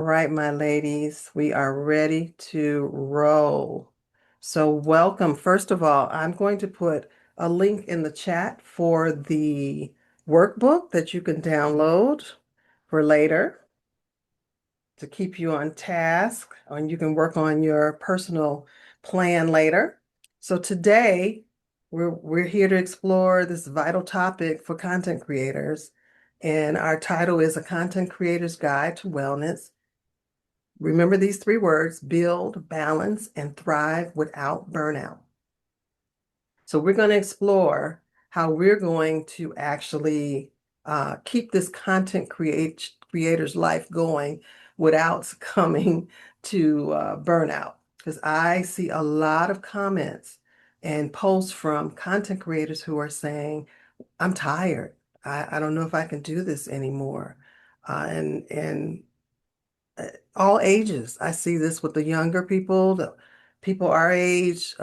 All right, my ladies, we are ready to roll. So welcome. First of all, I'm going to put a link in the chat for the workbook that you can download for later to keep you on task, and you can work on your personal plan later. So today, we're here to explore this vital topic for content creators, and our title is A Content Creator's Guide to Wellness. Remember these three words: build, balance, and thrive without burnout. So we're going to explore how we're going to actually keep this creator's life going without succumbing to burnout. Because I see a lot of comments and posts from content creators who are saying, I'm tired. I don't know if I can do this anymore. And all ages. I see this with the younger people, the people our age,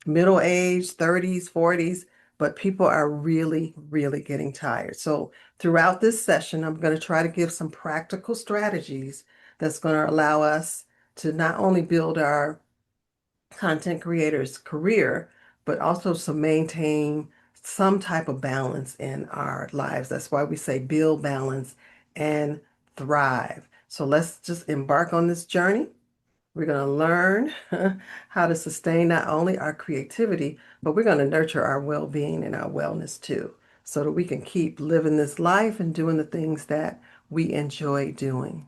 middle age, 30s, 40s, but people are really, really getting tired. So throughout this session, I'm going to try to give some practical strategies that's going to allow us to not only build our content creator's career, but also to maintain some type of balance in our lives. That's why we say build balance and thrive. So let's just embark on this journey. We're going to learn how to sustain not only our creativity, but we're going to nurture our well-being and our wellness too, so that we can keep living this life and doing the things that we enjoy doing.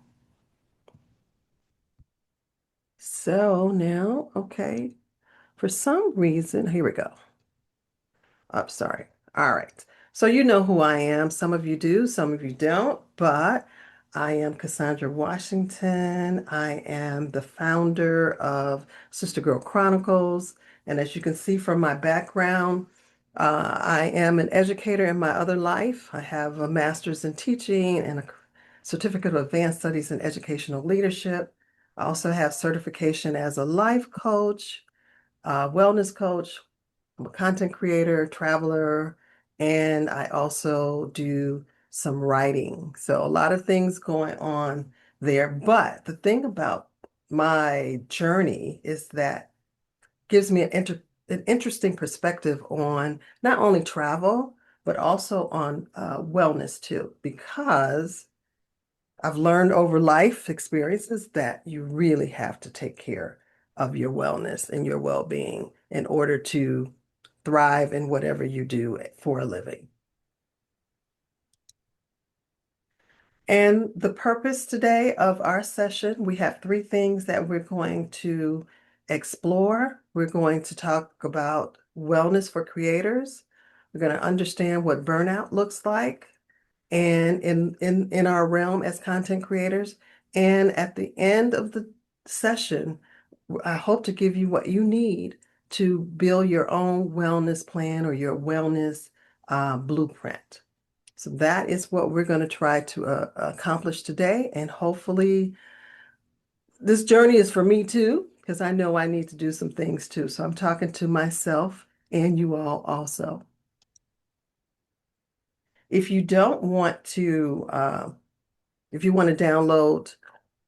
So now, okay, for some reason, here we go. I'm sorry. All right. So you know who I am. Some of you do, some of you don't, but I am Cassandra Washington. I am the founder of Sustah-Girl Chronicles. And as you can see from my background, I am an educator in my other life. I have a master's in teaching and a certificate of advanced studies in educational leadership. I also have certification as a life coach, wellness coach. I'm a content creator, traveler, and I also do some writing. So a lot of things going on there. But the thing about my journey is that gives me an interesting perspective on not only travel, but also on wellness too, because I've learned over life experiences that you really have to take care of your wellness and your well-being in order to thrive in whatever you do for a living. And the purpose today of our session, we have three things that we're going to explore. We're going to talk about wellness for creators. We're going to understand what burnout looks like and in our realm as content creators. And at the end of the session, I hope to give you what you need to build your own wellness plan or your wellness blueprint. So that is what we're going to try to accomplish today. And hopefully this journey is for me too, because I know I need to do some things too. So I'm talking to myself and you all also. If you don't want to, if you want to download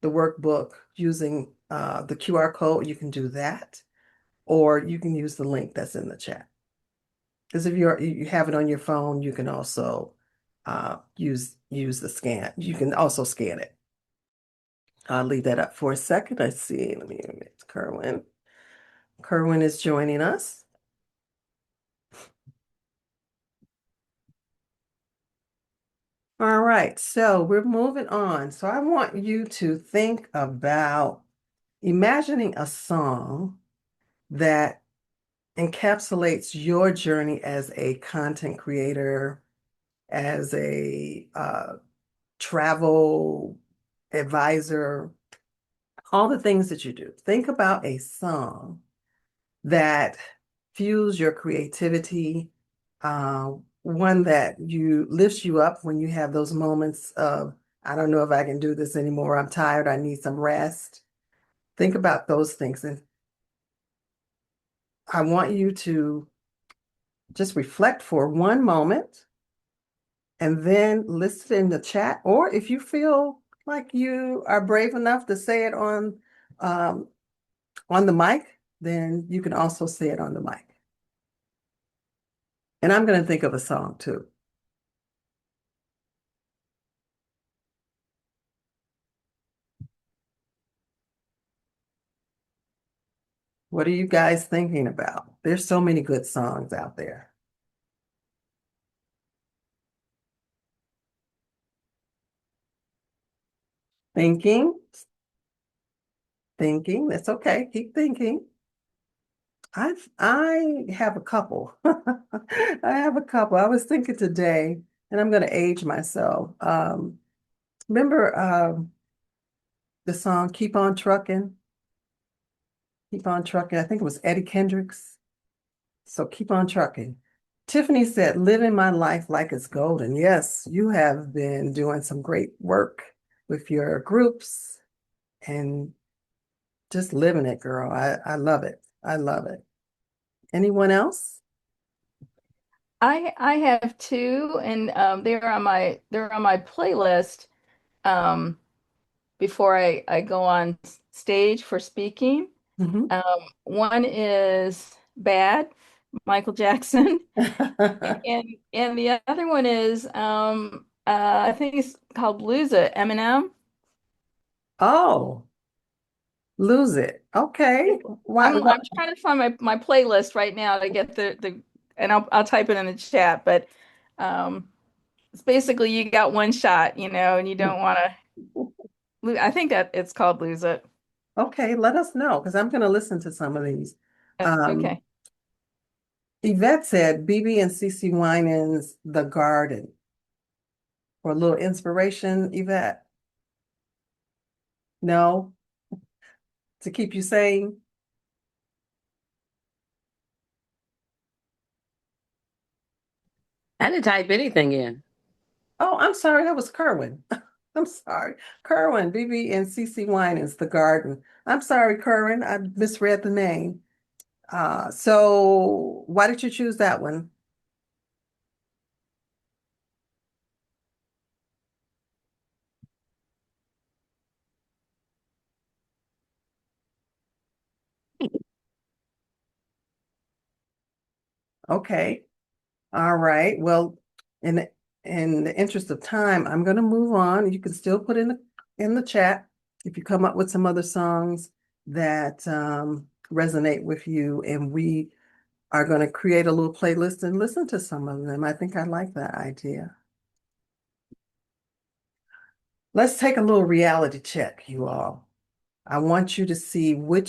the workbook using the QR code, you can do that, or you can use the link that's in the chat. Because if you have it on your phone, you can also use the scan. You can also scan it. I'll leave that up for a second. I see. Let me get Kerwin. Kerwin is joining us. All right, so we're moving on. So I want you to think about imagining a song that encapsulates your journey as a content creator, as a travel advisor, all the things that you do. Think about a song that fuels your creativity, uh, one that you lifts you up when you have those moments of, I don't know if I can do this anymore. I'm tired. I need some rest. Think about those things. And I want you to just reflect for one moment and then list it in the chat. Or if you feel like you are brave enough to say it um, on the mic, then you can also say it on the mic. And I'm going to think of a song too. What are you guys thinking about? There's so many good songs out there. Thinking, thinking. That's okay. Keep thinking. I have a couple. I have a couple. I was thinking today, and I'm going to age myself. Remember the song "Keep on Trucking"? Keep on trucking. I think it was Eddie Kendricks. So keep on trucking. Tiffany said, "Living my life like it's golden." Yes, you have been doing some great work with your groups and just living it, girl. I love it. I love it. Anyone else? I have two, and they're on my playlist um, before I go on stage for speaking. Mhm. Um, One is Bad, Michael Jackson, and the other one is I think it's called Lose It, Eminem. Oh, lose it. Okay. Why, I'm what? trying to find my playlist right now to get the and I'll type it in the chat, but um, it's basically you got one shot, and you don't want to. I think that it's called Lose It. Okay, let us know because I'm going to listen to some of these. Um, Okay. Yvette said BB and CC Winans' The Garden for a little inspiration, Yvette. No, to keep you sane. I didn't type anything in. Oh, I'm sorry, that was Kerwin. I'm sorry. Kerwin, BB and CC Winans, The Garden. I'm sorry, Kerwin, I misread the name. So why did you choose that one? Okay. All right. Well, in the, in the interest of time, I'm going to move on. You can still put in the chat if you come up with some other songs that resonate with you, and we are going to create a little playlist and listen to some of them. I think I like that idea. Let's take a little reality check, you all. I want you to see what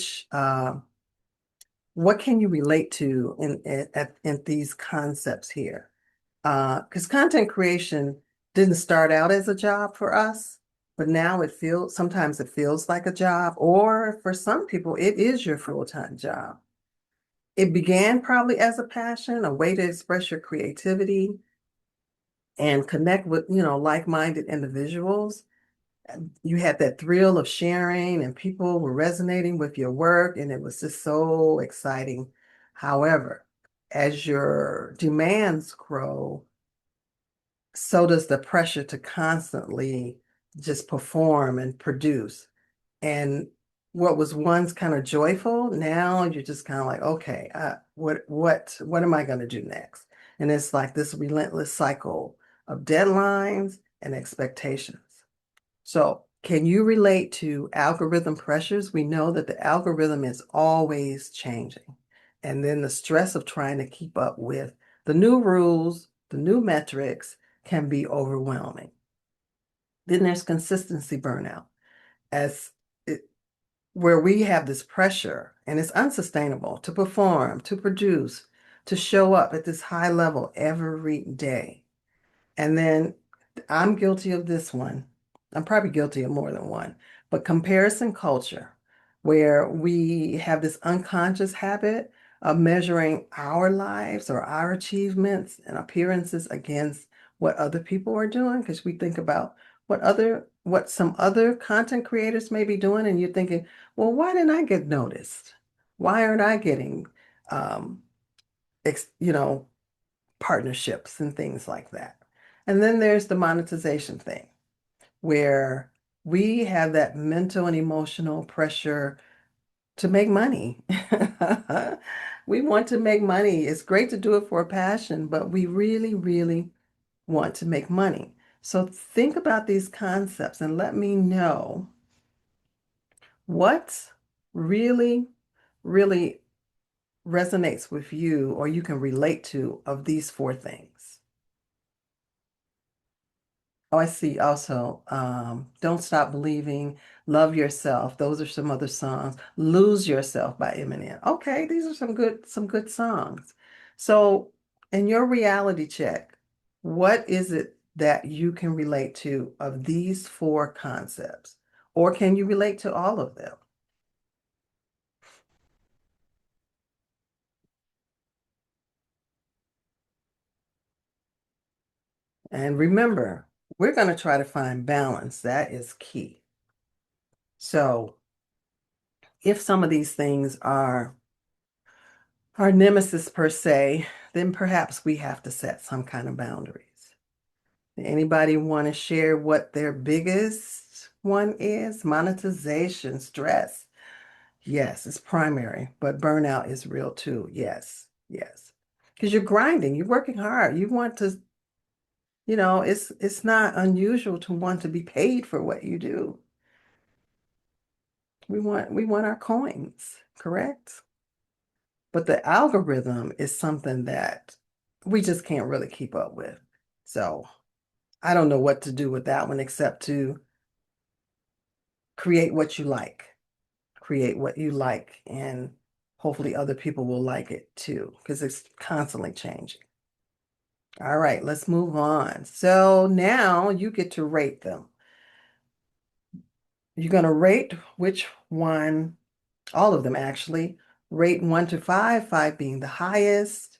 can you relate to in these concepts here. Because content creation didn't start out as a job for us, but now sometimes it feels like a job, or for some people, it is your full-time job. It began probably as a passion, a way to express your creativity and connect with, like-minded individuals. You had that thrill of sharing, and people were resonating with your work, and it was just so exciting. However, as your demands grow, so does the pressure to constantly just perform and produce. And what was once kind of joyful, now you're just kind of like, okay, what am I going to do next? And it's like this relentless cycle of deadlines and expectations. So, can you relate to algorithm pressures? We know that the algorithm is always changing. And then the stress of trying to keep up with the new rules, the new metrics can be overwhelming. Then there's consistency burnout, as it, where we have this pressure and it's unsustainable to perform, to produce, to show up at this high level every day. And then I'm guilty of this one. I'm probably guilty of more than one, but comparison culture, where we have this unconscious habit of measuring our lives or our achievements and appearances against what other people are doing, because we think about what some other content creators may be doing, and you're thinking, well, why didn't I get noticed? Why aren't I getting, um, ex, you know, partnerships and things like that. And then there's the monetization thing, where We have that mental and emotional pressure to make money. We want to make money. It's great to do it for a passion, but we really, really want to make money. So think about these concepts and let me know what really, really resonates with you or you can relate to of these four things. Oh, I see also, Don't Stop Believing, Love Yourself. Those are some other songs. Lose Yourself by Eminem. Okay, these are some good songs. So, in your reality check, what is it that you can relate to of these four concepts? Or can you relate to all of them? And remember, we're going to try to find balance. That is key. So, if some of these things are our nemesis per se, then perhaps we have to set some kind of boundaries. Anybody want to share what their biggest one is? Monetization, stress. Yes, it's primary, but burnout is real too. Yes, yes. Because you're grinding, you're working hard. You want to, it's not unusual to want to be paid for what you do. We want our coins, correct? But the algorithm is something that we just can't really keep up with. So I don't know what to do with that one except to create what you like. Create what you like, and hopefully other people will like it too, because it's constantly changing. All right, let's move on. So now you get to rate them. You're going to rate which one, all of them actually, rate 1 to 5, 5 being the highest.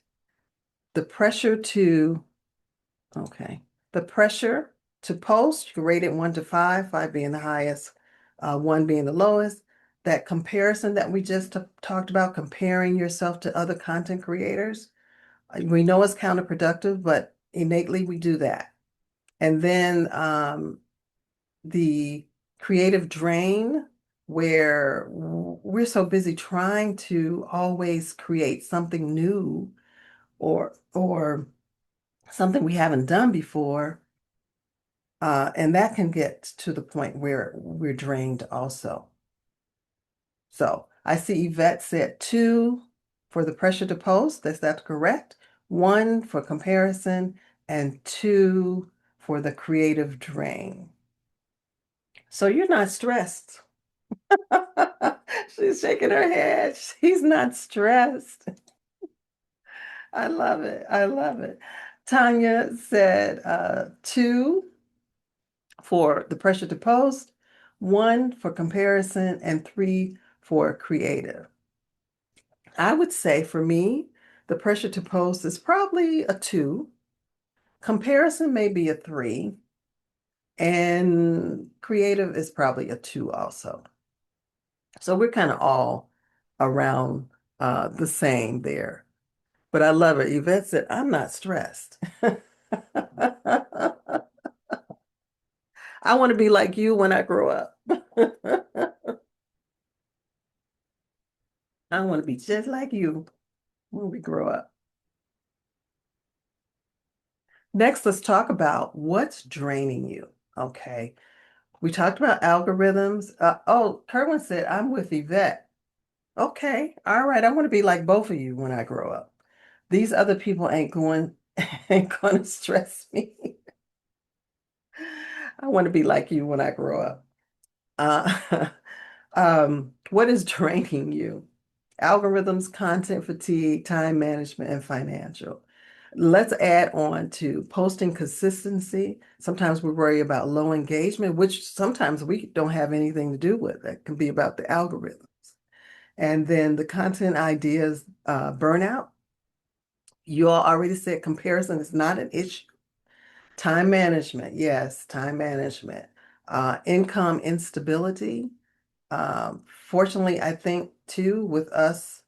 The pressure to Okay. The pressure to post, you rate it 1 to 5, 5 being the highest, one being the lowest. That comparison that we just talked about, comparing yourself to other content creators, we know it's counterproductive, but innately we do that. And then the creative drain, where we're so busy trying to always create something new or something we haven't done before. And that can get to the point where we're drained also. So I see Yvette said 2 for the pressure to post. Is that correct? 1 for comparison and 2 for the creative drain. So you're not stressed. She's shaking her head. She's not stressed. I love it. I love it. Tanya said 2 for the pressure to post, 1 for comparison, and 3 for creative. I would say for me, the pressure to post is probably a 2. Comparison may be a 3. And creative is probably a 2 also. So we're kind of all around the same there. But I love it. Yvette said, I'm not stressed. I want to be like you when I grow up. I want to be just like you when we grow up. Next, let's talk about what's draining you. Okay. We talked about algorithms. Kerwin said, I'm with Yvette. Okay. All right. I want to be like both of you when I grow up. These other people ain't going to stress me. I want to be like you when I grow up. Uh, what is draining you? Algorithms, content fatigue, time management, and financial. Let's add on to posting consistency. Sometimes we worry about low engagement, which sometimes we don't have anything to do with. It can be about the algorithms. And then the content ideas, burnout. You all already said comparison is not an issue. Time management, yes, time management. Income instability. Fortunately, I think too, with us,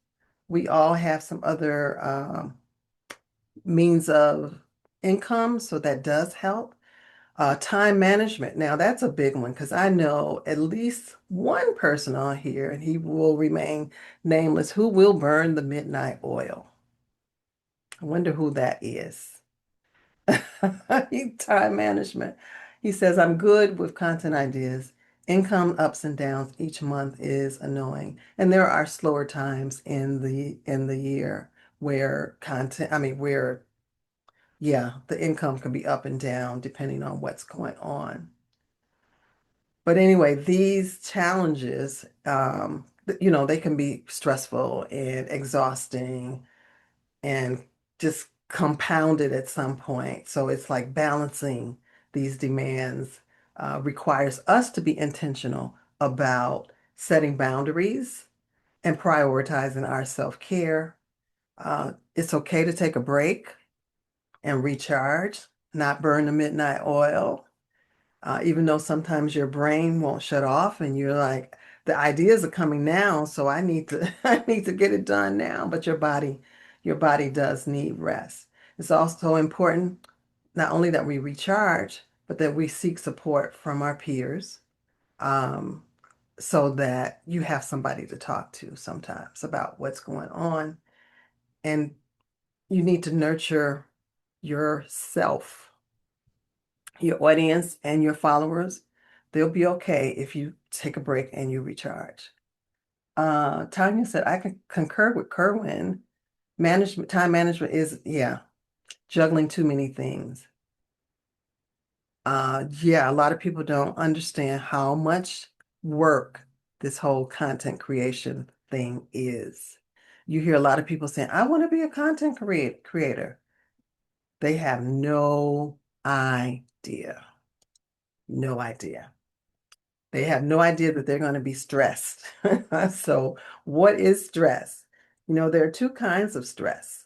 we all have some other means of income, so that does help. Time management. Now, that's a big one because I know at least one person on here, and he will remain nameless, who will burn the midnight oil. I wonder who that is. Time management. He says, I'm good with content ideas. Income ups and downs each month is annoying. And there are slower times in the year where content, I mean, where, yeah, the income can be up and down depending on what's going on. But anyway, these challenges, they can be stressful and exhausting and just compounded at some point. So it's like balancing these demands requires us to be intentional about setting boundaries and prioritizing our self-care. It's okay to take a break and recharge, not burn the midnight oil. Even though sometimes your brain won't shut off and you're like, the ideas are coming now, so I need to I need to get it done now. But your body does need rest. It's also important not only that we recharge, but that we seek support from our peers, um, so that you have somebody to talk to sometimes about what's going on. And you need to nurture yourself, your audience and your followers. They'll be okay if you take a break and you recharge. Tanya said, I can concur with Kerwin. Time management is, yeah, juggling too many things. Yeah, a lot of people don't understand how much work this whole content creation thing is. You hear a lot of people saying, I want to be a creator. They have no idea. No idea. They have no idea that they're going to be stressed. So, what is stress? There are two kinds of stress.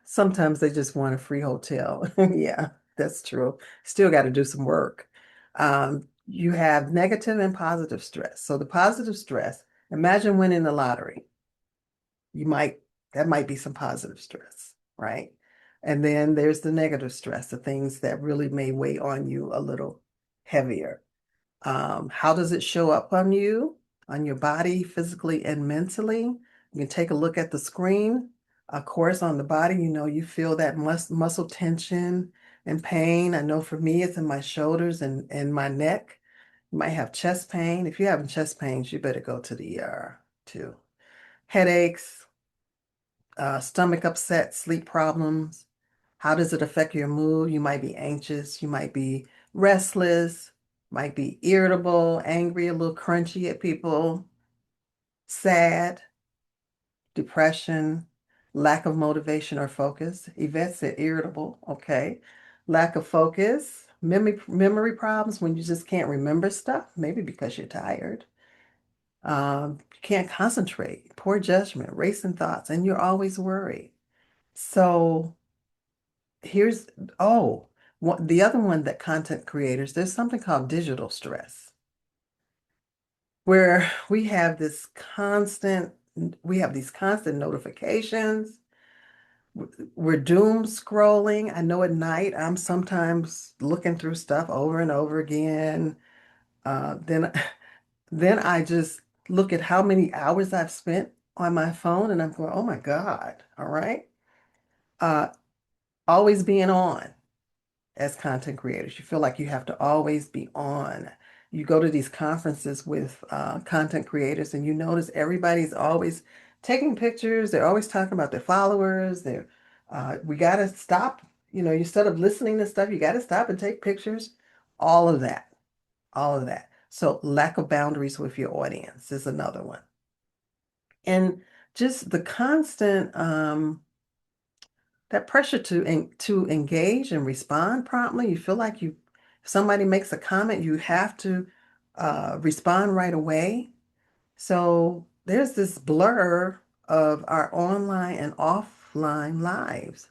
Sometimes they just want a free hotel. Yeah, that's true. Still got to do some work. You have negative and positive stress. So, the positive stress, imagine winning the lottery. You might, that might be some positive stress, right? And then there's the negative stress, the things that really may weigh on you a little heavier. How does it show up on your body, physically and mentally? You can take a look at the screen. Of course, on the body, you feel that muscle tension and pain. I know for me, it's in my shoulders and my neck. You might have chest pain. If you're having chest pains, you better go to the ER too. Headaches, stomach upset, sleep problems. How does it affect your mood? You might be anxious, you might be restless, might be irritable, angry, a little crunchy at people, sad, depression, lack of motivation or focus. Yvette said irritable, okay. Lack of focus, memory problems when you just can't remember stuff, maybe because you're tired. You can't concentrate, poor judgment, racing thoughts, and you're always worried. So here's, oh, the other one that content creators, there's something called digital stress, where we have these constant notifications. We're doom scrolling. I know at night I'm sometimes looking through stuff over and over again. Then, then I just look at how many hours I've spent on my phone and I'm going, oh my God, all right. Uh, Always being on. As content creators. You feel like you have to always be on. You go to these conferences with content creators and you notice everybody's always taking pictures. They're always talking about their followers. We got to stop, instead of listening to stuff, you got to stop and take pictures. All of that, all of that. So lack of boundaries with your audience is another one. And just the constant, that pressure to engage and respond promptly. You feel like if somebody makes a comment, you have to respond right away. So there's this blur of our online and offline lives,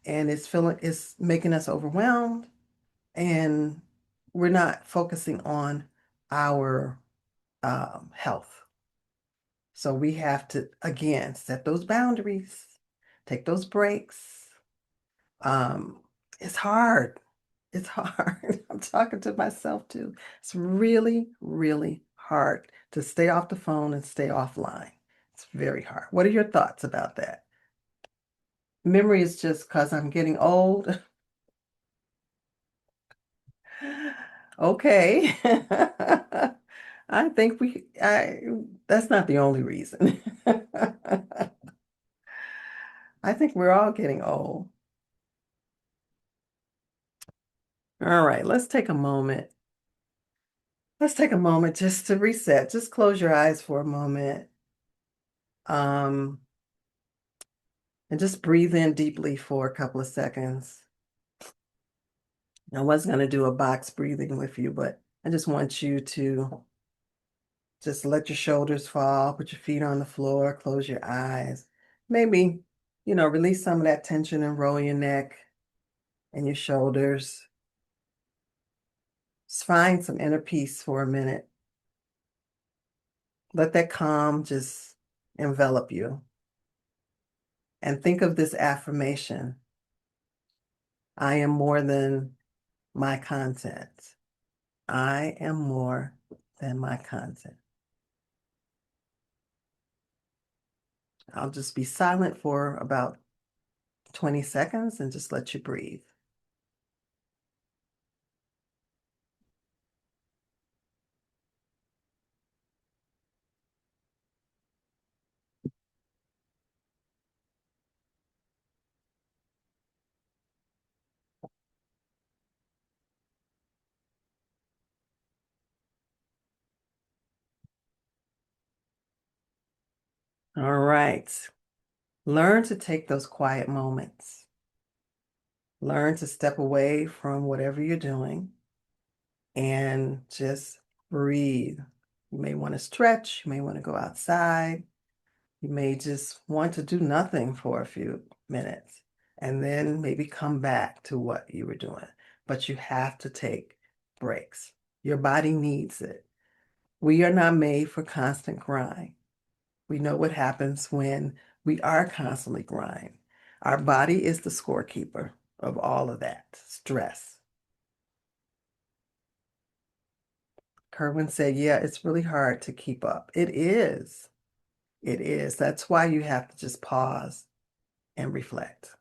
and it's making us overwhelmed, and we're not focusing on our health. So we have to again set those boundaries, take those breaks. Um, It's hard. It's hard. I'm talking to myself too. It's really, really hard to stay off the phone and stay offline. It's very hard. What are your thoughts about that? Memory is just because I'm getting old. Okay. That's not the only reason. I think we're all getting old. All right, let's take a moment. Let's take a moment just to reset. Just close your eyes for a moment. Um, and just breathe in deeply for a couple of seconds. I was going to do a box breathing with you, but I just want you to just let your shoulders fall, put your feet on the floor, close your eyes. Maybe, release some of that tension and roll your neck and your shoulders. Just find some inner peace for a minute. Let that calm just envelop you. And think of this affirmation. I am more than my content. I am more than my content. I'll just be silent for about 20 seconds and just let you breathe. All right. Learn to take those quiet moments. Learn to step away from whatever you're doing and just breathe. You may want to stretch. You may want to go outside. You may just want to do nothing for a few minutes and then maybe come back to what you were doing. But you have to take breaks. Your body needs it. We are not made for constant grind. We know what happens when we are constantly grind. Our body is the scorekeeper of all of that stress. Kerwin said, yeah, it's really hard to keep up. It is. It is. That's why you have to just pause and reflect.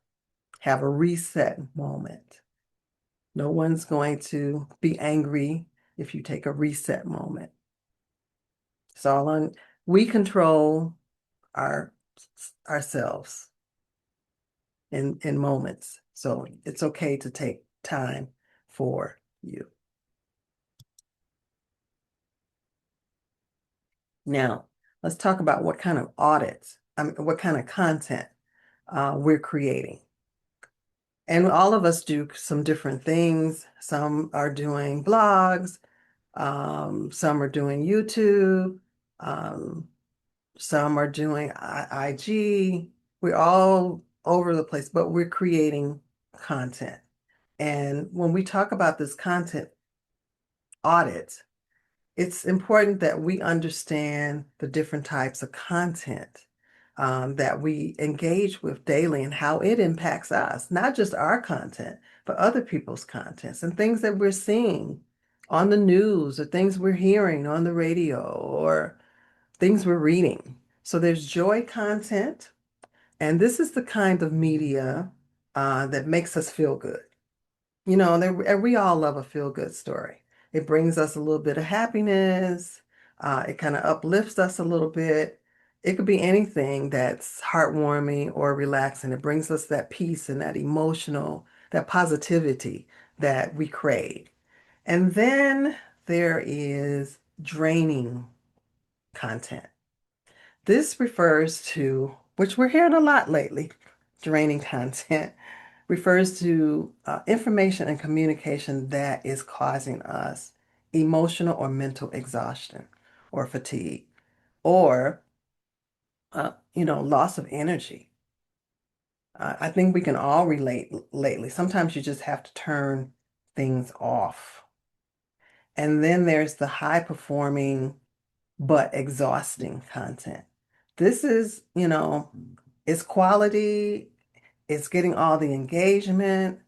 Have a reset moment. No one's going to be angry if you take a reset moment. It's all on, we control our ourselves in moments. So it's okay to take time for you. Now, let's talk about what kind of audits, what kind of content we're creating. And all of us do some different things. Some are doing blogs, some are doing YouTube, um, some are doing IG. We're all over the place, but we're creating content. And when we talk about this content audit, it's important that we understand the different types of content that we engage with daily and how it impacts us, not just our content, but other people's contents and things that we're seeing on the news or things we're hearing on the radio or things we're reading. So there's joy content, and this is the kind of media that makes us feel good. And we all love a feel-good story. It brings us a little bit of happiness. It kind of uplifts us a little bit. It could be anything that's heartwarming or relaxing. It brings us that peace and that emotional, that positivity that we crave. And then there is draining content. This refers to, which we're hearing a lot lately, draining content refers to information and communication that is causing us emotional or mental exhaustion or fatigue or loss of energy. I think we can all relate lately. Sometimes you just have to turn things off. And then there's the high performing but exhausting content. This is, it's quality, it's getting all the engagement,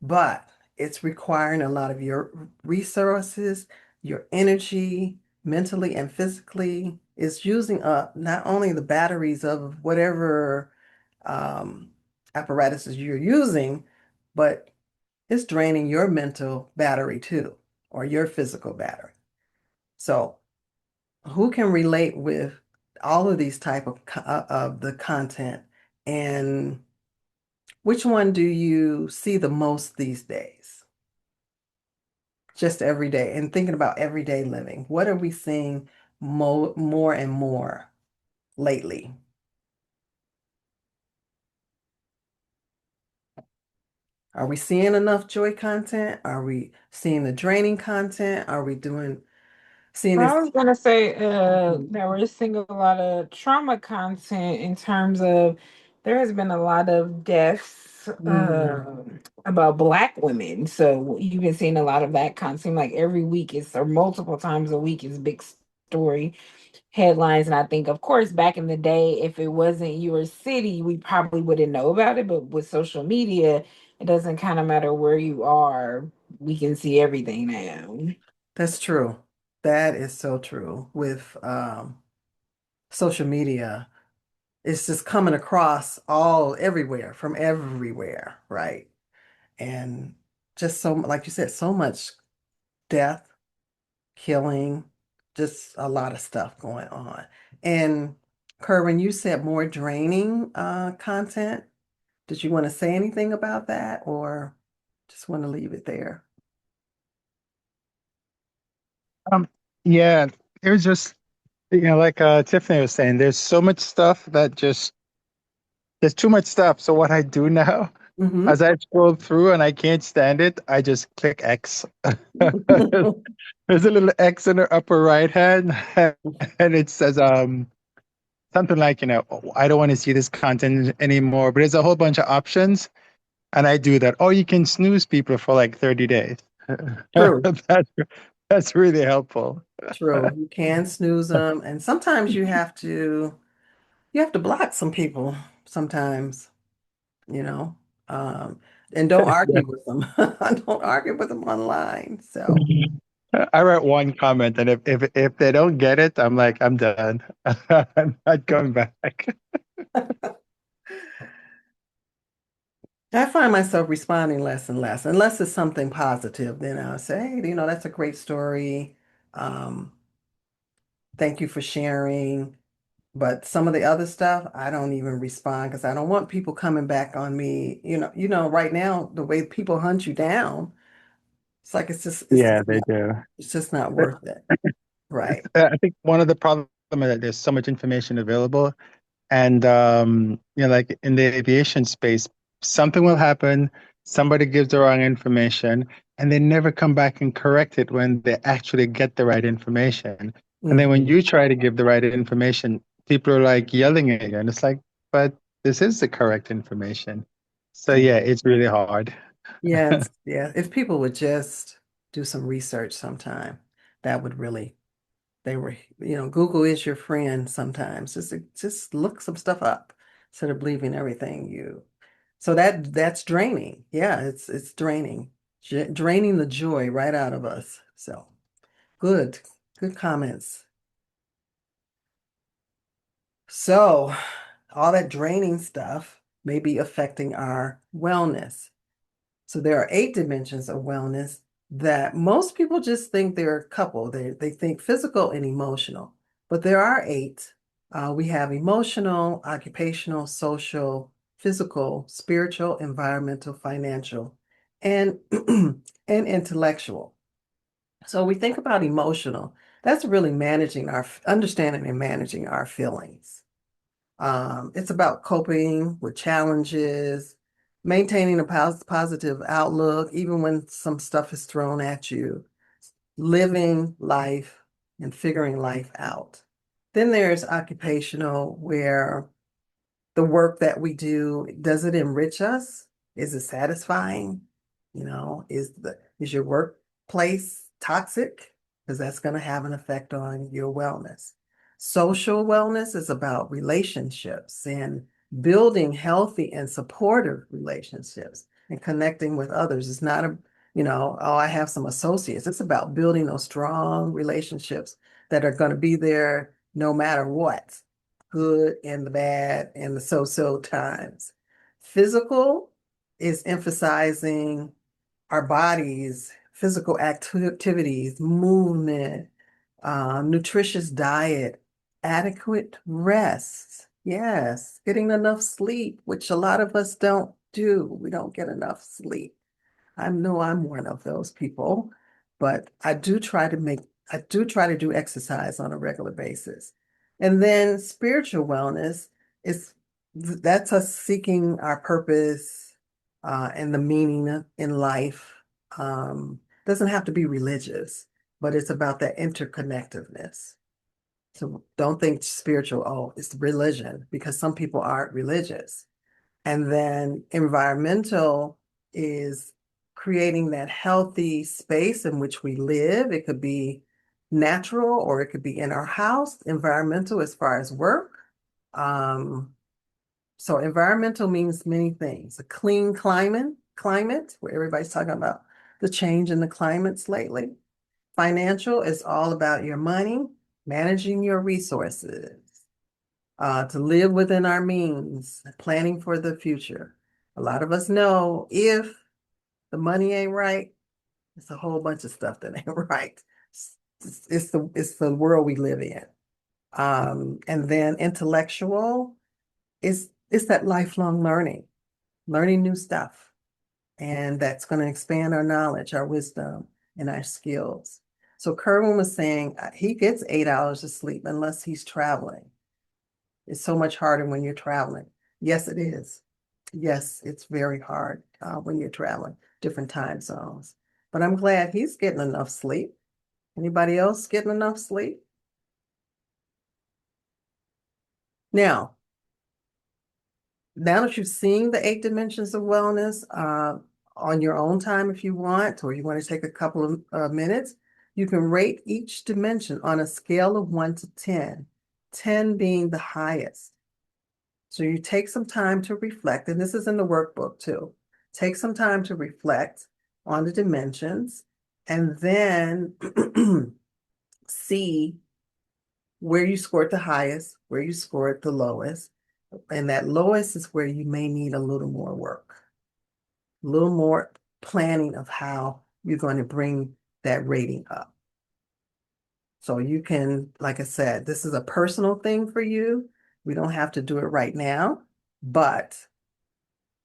but it's requiring a lot of your resources, your energy, mentally and physically. It's using up not only the batteries of whatever um, apparatuses you're using, but it's draining your mental battery too, or your physical battery. So, who can relate with all of these type of the content, and which one do you see the most these days? Just every day, and thinking about everyday living. What are we seeing more and more lately? Are we seeing enough joy content? Are we seeing the draining content? Are we seeing this? I was gonna say Mhm. that we're seeing a lot of trauma content in terms of there has been a lot of deaths Mm, about Black women. So you've been seeing a lot of that content. Like every week is or multiple times a week is big story headlines. And I think, of course, back in the day, if it wasn't your city, we probably wouldn't know about it. But with social media, it doesn't kind of matter where you are. We can see everything now. that's true. That is so true with social media. It's just coming across all everywhere from everywhere, right? And just so, like you said, so much death, killing, just a lot of stuff going on. And Kerwin, you said more draining content. Did you want to say anything about that or just want to leave it there? Um, yeah, it was just, like Tiffany was saying, there's so much stuff that just, there's too much stuff. So what I do now, Hmm. as I scroll through and I can't stand it, I just click X. There's a little X in the upper right hand, and it says something like, "Oh, I don't want to see this content anymore." But there's a whole bunch of options, and I do that. Oh, you can snooze people for like 30 days. True, That's that's really helpful. true. You can snooze them, and sometimes you have to block some people sometimes, you know, um, and don't Yeah. argue with them. Don't argue with them online. So I write one comment, and if they don't get it, I'm like, I'm done. I'm not going back. I find myself responding less and less, unless it's something positive. Then I'll say, hey, that's a great story. Um, thank you for sharing. But some of the other stuff, I don't even respond because I don't want people coming back on me. Right now, the way people hunt you down, it's like Yeah, they do. it's just not worth it. Right. I think one of the problems is that there's so much information available, and like in the aviation space, something will happen. Somebody gives the wrong information, and they never come back and correct it when they actually get the right information. And then when Hmm. you try to give the right information, people are like yelling at you, and it's like, but this is the correct information. So Yeah. yeah, it's really hard. Yes. Yeah. If people would just do some research sometime, that would really, Google is your friend sometimes. Just look some stuff up instead of believing everything you. So that's draining. Yeah, it's draining. Draining the joy right out of us. So good, good comments. So all that draining stuff may be affecting our wellness. So there are 8 dimensions of wellness that most people just think they're a couple. They think physical and emotional, but there are 8. We have emotional, occupational, social, physical, spiritual, environmental, financial, and and intellectual. So we think about emotional. That's really managing our understanding and managing our feelings. It's about coping with challenges, maintaining a positive outlook, even when some stuff is thrown at you, living life and figuring life out. Then there's occupational, where the work that we do, does it enrich us? Is it satisfying? Is your workplace toxic? Because that's going to have an effect on your wellness. Social wellness is about relationships and building healthy and supportive relationships. and connecting with others. It's not oh, I have some associates. It's about building those strong relationships that are going to be there no matter what, good and the bad and the so-so times. Physical is emphasizing our bodies, physical activities, movement, nutritious diet, adequate rest. Yes, getting enough sleep, which a lot of us don't do. We don't get enough sleep. I know I'm one of those people, but I do try to do exercise on a regular basis. And then spiritual wellness is that's us seeking our purpose and the meaning in life. Doesn't have to be religious, but it's about that interconnectedness. So don't think spiritual, oh, it's religion, because some people aren't religious. And then environmental is creating that healthy space in which we live. It could be natural or it could be in our house. Environmental as far as work. Um, so environmental means many things. A clean climate, where everybody's talking about the change in the climates lately. Financial is all about your money, managing your resources, to live within our means, planning for the future. A lot of us know if the money ain't right, it's a whole bunch of stuff that ain't right. It's the world we live in. And then intellectual is that lifelong learning new stuff, and that's going to expand our knowledge, our wisdom, and our skills. So Kerwin was saying he gets 8 hours of sleep unless he's traveling. It's so much harder when you're traveling. Yes, it is. Yes, it's very hard when you're traveling, different time zones. But I'm glad he's getting enough sleep. Anybody else getting enough sleep? Now, now that you've seen the 8 dimensions of wellness on your own time, if you want, or you want to take a couple of minutes, you can rate each dimension on a scale of 1 to 10, 10 being the highest. So you take some time to reflect, and this is in the workbook too. Take some time to reflect on the dimensions and then see where you scored the highest, where you scored the lowest. And that lowest is where you may need a little more work, a little more planning of how you're going to bring that rating up. So you can, like I said, this is a personal thing for you. We don't have to do it right now, but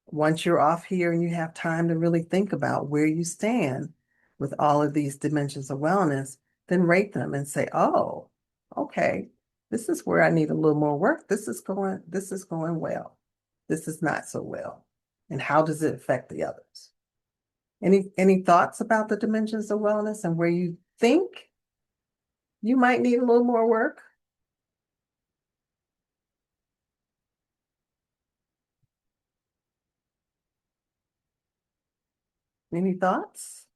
once you're off here and you have time to really think about where you stand with all of these dimensions of wellness, then rate them and say, oh, okay, this is where I need a little more work. This is going well. This is not so well. And how does it affect the others? Any thoughts about the dimensions of wellness and where you think you might need a little more work? Any thoughts?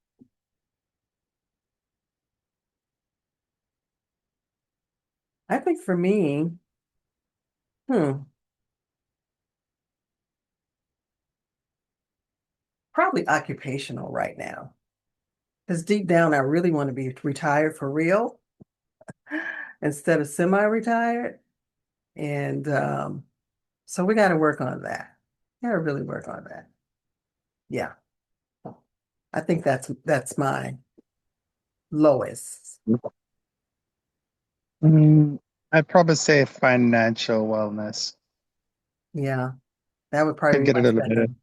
I think for me, hmm, probably occupational right now. Because deep down, I really want to be retired for real instead of semi-retired. And so we got to work on that. Got to really work on that. Yeah, I think that's my lowest. Mm, I'd probably say financial wellness. Yeah, that would Could probably be get a my little better. second.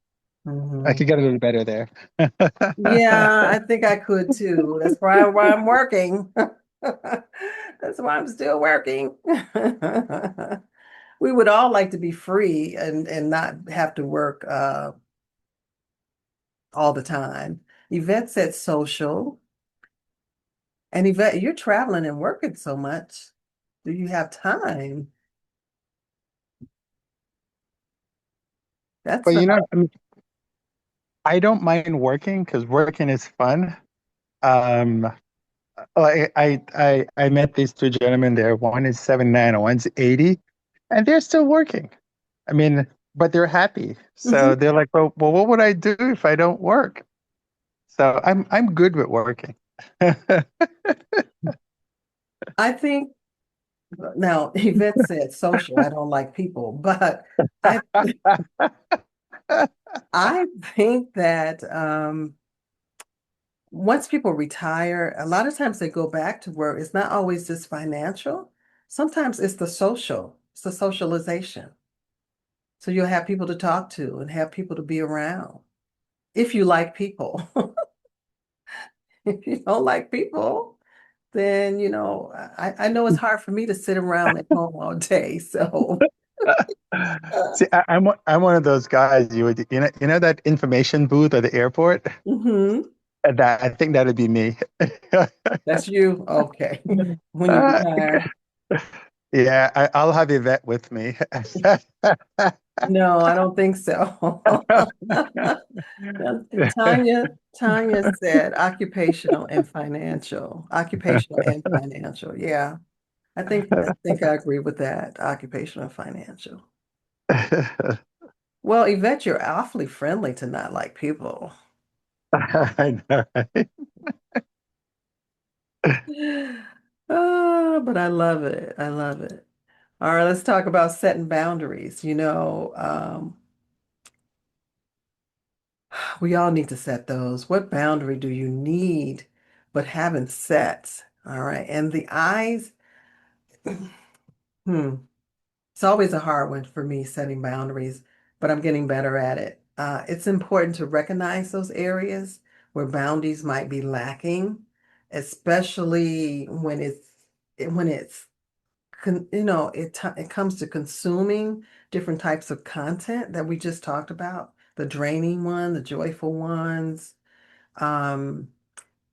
I Mhm. could get a little better there. Yeah, I think I could too. That's why I'm working. That's why I'm still working. We would all like to be free and not have to work all the time. Yvette said social. And Yvette, you're traveling and working so much. Do you have time? That's But the hard. I mean, I don't mind working because working is fun. Um, I met these two gentlemen there. One is 79 and one's 80, and they're still working. I mean, but they're happy. So Mhm. they're like, well, what would I do if I don't work? So I'm good with working. I think now Yvette said social. I don't like people, but I I think that once people retire, a lot of times they go back to work. It's not always just financial. Sometimes it's the social, it's the socialization. So you'll have people to talk to and have people to be around if you like people. If you don't like people, then I know it's hard for me to sit around at home all day. So See, I'm one of those guys. You know that information booth at the airport. mhm. That I think that'd be me. That's you. Okay. When you Uh, retire. yeah, I'll have Yvette with me. No, I don't think so. Tanya said occupational and financial. Occupational and financial. Yeah. I think I agree with that. Occupational and financial. Well, Yvette, you're awfully friendly to not like people. I know, right? But I love it. I love it. All right, let's talk about setting boundaries. We all need to set those. What boundary do you need but haven't set? All right. And the eyes, hmm, it's always a hard one for me setting boundaries, but I'm getting better at it. It's important to recognize those areas where boundaries might be lacking, especially when it's it comes to consuming different types of content that we just talked about, the draining one, the joyful ones. Um,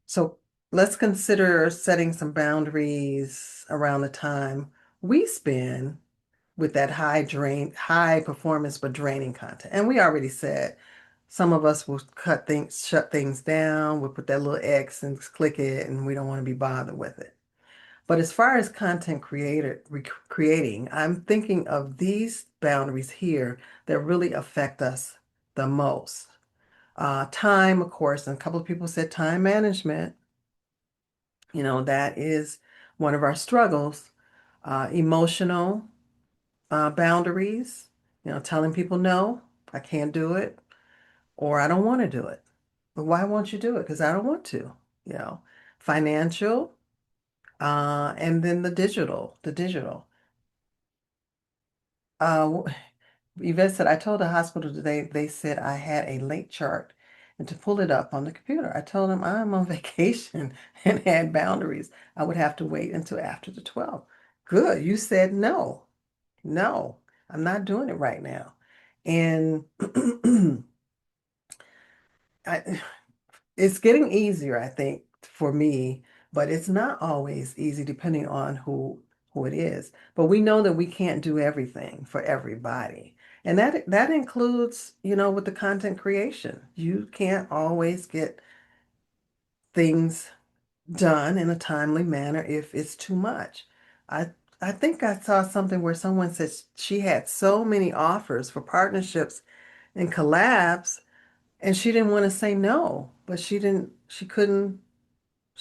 so let's consider setting some boundaries around the time we spend with that high performance but draining content. And we already said some of us will shut things down, we'll put that little X and click it, and we don't want to be bothered with it. But as far as creating, I'm thinking of these boundaries here that really affect us the most. Time, of course, and a couple of people said time management. That is one of our struggles. Emotional boundaries, telling people no, I can't do it, or I don't want to do it. But why won't you do it? Because I don't want to, you know. Financial, and then the digital. Uh, Yvette said, I told the hospital today, they said I had a late chart and to pull it up on the computer. I told them I'm on vacation and had boundaries. I would have to wait until after the 12th. Good. You said no. No, I'm not doing it right now. And I, it's getting easier, I think, for me, but it's not always easy depending on who it is. But we know that we can't do everything for everybody. And that includes, with the content creation. You can't always get things done in a timely manner if it's too much. I I think I saw something where someone said she had so many offers for partnerships and collabs, and she didn't want to say no, but she didn't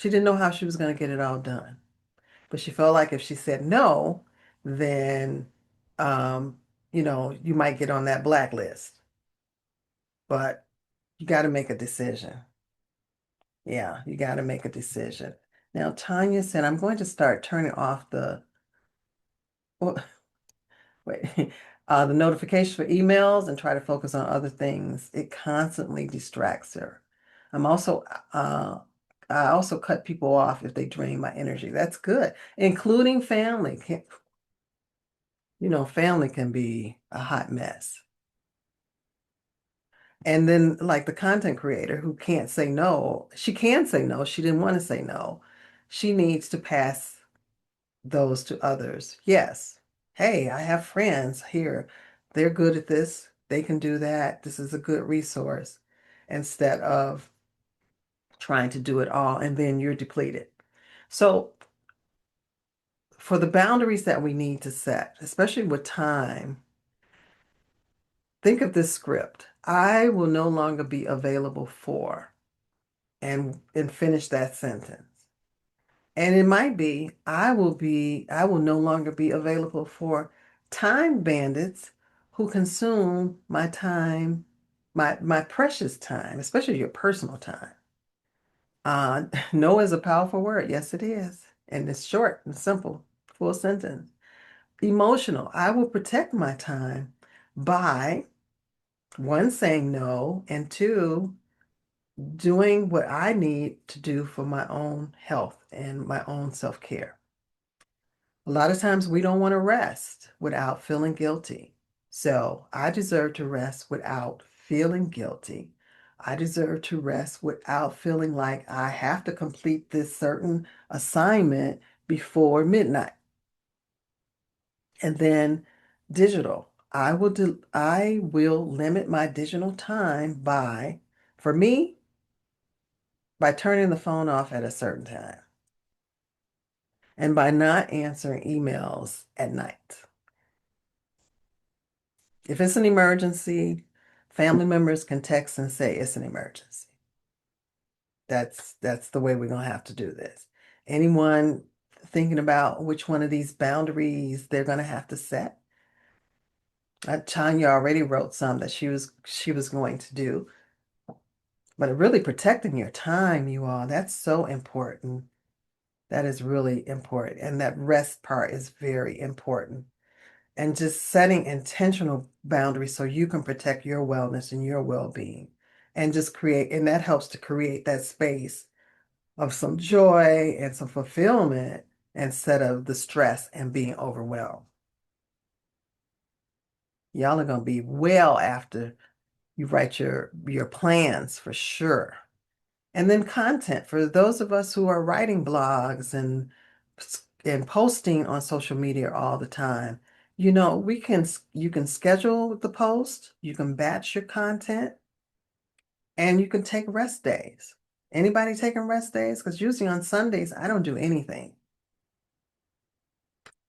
know how she was going to get it all done. But she felt like if she said no, then, um, you might get on that blacklist. But you got to make a decision. Yeah, you got to make a decision. Now, Tanya said, I'm going to start turning off well, wait, the notifications for emails and try to focus on other things. It constantly distracts her. I'm also, uh, I also cut people off if they drain my energy. That's good, including family. Family can be a hot mess. And then, like the content creator who can't say no, she can say no. She didn't want to say no. She needs to pass those to others. Yes. Hey, I have friends here. They're good at this. They can do that. This is a good resource instead of trying to do it all and then you're depleted. So, for the boundaries that we need to set, especially with time, think of this script. I will no longer be available for, and finish that sentence. And it might be, I will no longer be available for time bandits who consume my time, my precious time, especially your personal time. No is a powerful word. Yes, it is. And it's short and simple, full sentence. Emotional. I will protect my time by one, saying no, and two, doing what I need to do for my own health and my own self-care. A lot of times we don't want to rest without feeling guilty. So I deserve to rest without feeling guilty. I deserve to rest without feeling like I have to complete this certain assignment before midnight. And then digital. I will limit my digital time by, for me, by turning the phone off at a certain time and by not answering emails at night. If it's an emergency, family members can text and say it's an emergency. That's the way we're gonna have to do this. Anyone thinking about which one of these boundaries they're gonna have to set? Tanya already wrote some that she was going to do, but really protecting your time, you all, that's so important. That is really important. And that rest part is very important. And just setting intentional boundaries so you can protect your wellness and your well-being and just create, and that helps to create that space of some joy and some fulfillment instead of the stress and being overwhelmed. Y'all are going to be well after you write your plans for sure. And then content for those of us who are writing blogs and posting on social media all the time. You can schedule the post, you can batch your content, and you can take rest days. Anybody taking rest days? Because usually on Sundays, I don't do anything.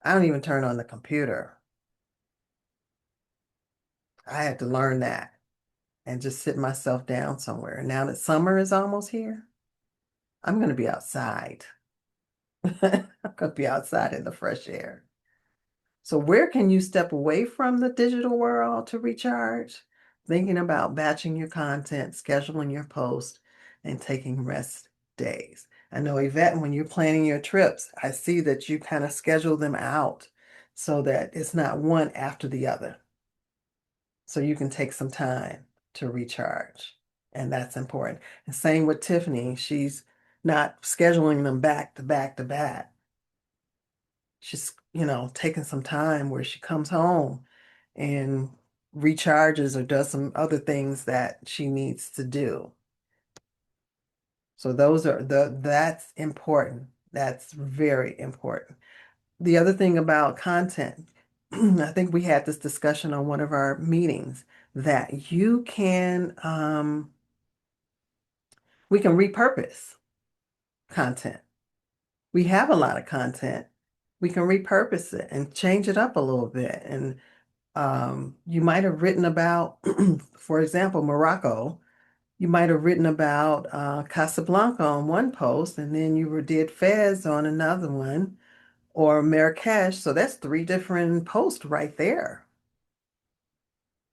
I don't even turn on the computer. I had to learn that and just sit myself down somewhere. Now that summer is almost here, I'm going to be outside. I'm going to be outside in the fresh air. So where can you step away from the digital world to recharge? Thinking about batching your content, scheduling your post, and taking rest days. I know, Yvette, when you're planning your trips, I see that you kind of schedule them out so that it's not one after the other. So you can take some time to recharge. And that's important. And same with Tiffany. She's not scheduling them back to back to back. She's, taking some time where she comes home and recharges or does some other things that she needs to do. So that's important. That's very important. The other thing about content, I think we had this discussion on one of our meetings that we can repurpose content. We have a lot of content. We can repurpose it and change it up a little bit. And you might have written about, for example, Morocco. You might have written about Casablanca on one post, and then did Fez on another one, or Marrakesh. So that's three different posts right there.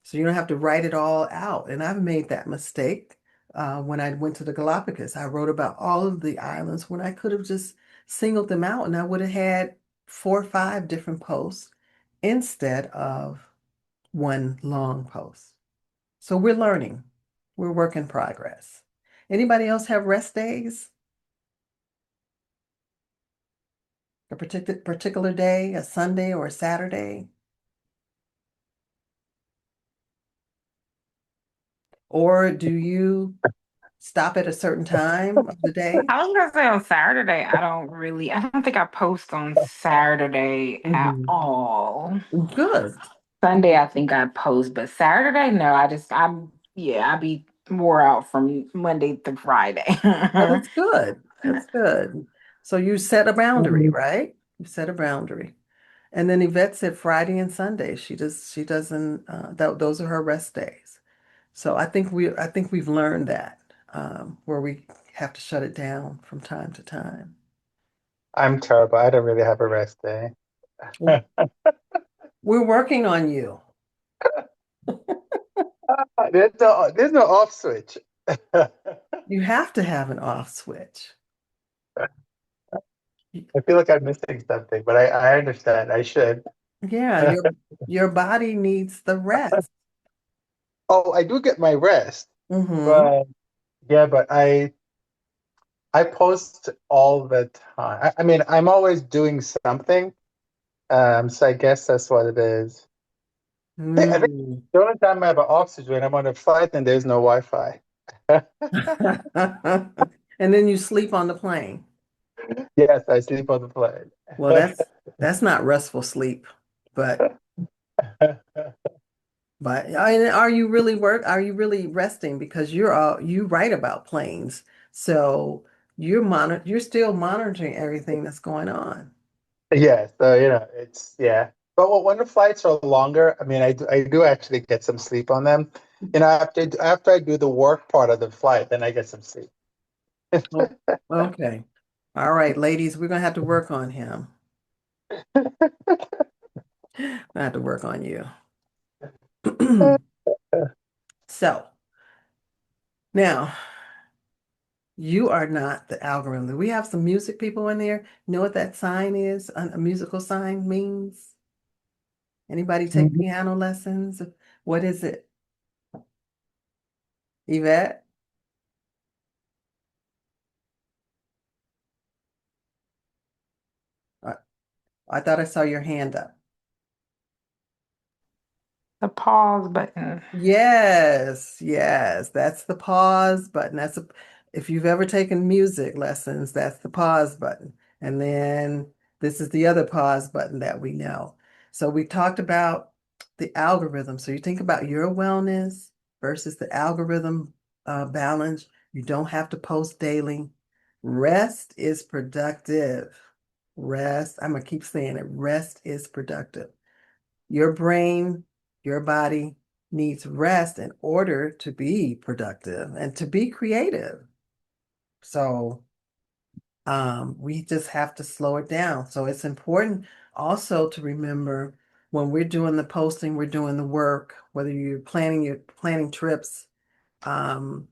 So you don't have to write it all out. And I've made that mistake when I went to the Galapagos. I wrote about all of the islands when I could have just singled them out, and I would have had 4 or 5 different posts instead of one long post. So we're learning. We're work in progress. Anybody else have rest days? A particular day, a Sunday or a Saturday? Or do you stop at a certain time of the day? I was gonna say on Saturday, I don't think I post on Saturday at Mhm. all. Good. Sunday, I think I post, but Saturday, no, yeah, I be more out from Monday to Friday. Oh, that's good. That's good. So you set a boundary, right? You set a boundary. And then Yvette said Friday and Sunday. She doesn't those are her rest days. So I think we've learned that where we have to shut it down from time to time. I'm terrible. I don't really have a rest day. Well, we're working on you. There's no off switch. You have to have an off switch. I feel like I'm missing something, but I understand. I should. Yeah, your body needs the rest. Oh, I do get my rest, Hmm. but yeah, but I post all the time. I mean, I'm always doing something. So I guess that's what it is. I think Mm. the only time I have an oxygen when I'm on a flight and there's no Wi-Fi. And then you sleep on the plane. Yes, I sleep on the plane. Well, that's not restful sleep, but are you really are you really resting because you write about planes. So you're still monitoring everything that's going on. Yeah, so it's yeah. But when the flights are longer, I mean, I do actually get some sleep on them. After I do the work part of the flight, then I get some sleep. Oh, okay. All right, ladies, we're gonna have to work on him. I have to work on you. So now you are not the algorithm. We have some music people in there. You know what that sign is? A musical sign means? Anybody take Mhm. piano lessons? What is it? Yvette? I, I thought I saw your hand up. The pause button. Yes, yes, that's the pause button. If you've ever taken music lessons, that's the pause button. And then this is the other pause button that we know. So we talked about the algorithm. So you think about your wellness versus the algorithm balance. You don't have to post daily. Rest is productive. Rest, I'm gonna keep saying it. Rest is productive. Your brain, your body needs rest in order to be productive and to be creative. So we just have to slow it down. So it's important also to remember when we're doing the posting, we're doing the work, whether you're planning trips, um,